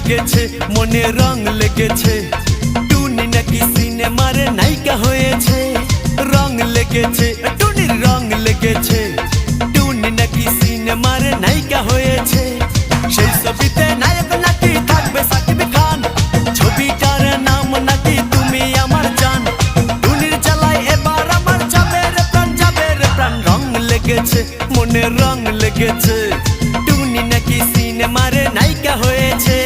লেগেছে মনে রং লেগেছে টুনি নাকি সিনেমার নায়িকা হয়েছে রং লেগেছে টুনির রং লেগেছে টুনি নাকি সিনেমার নায়িকা হয়েছে সেই ছবিতে নায়ক নাকি থাকবে সাকিব খান ছবিটার নাম নাকি তুমি আমার জান টুনির জ্বালায় এবার আমার যাবে রে প্রাণ রং লেগেছে মনে রং লেগেছে টুনি নাকি সিনেমার নায়িকা হয়েছে।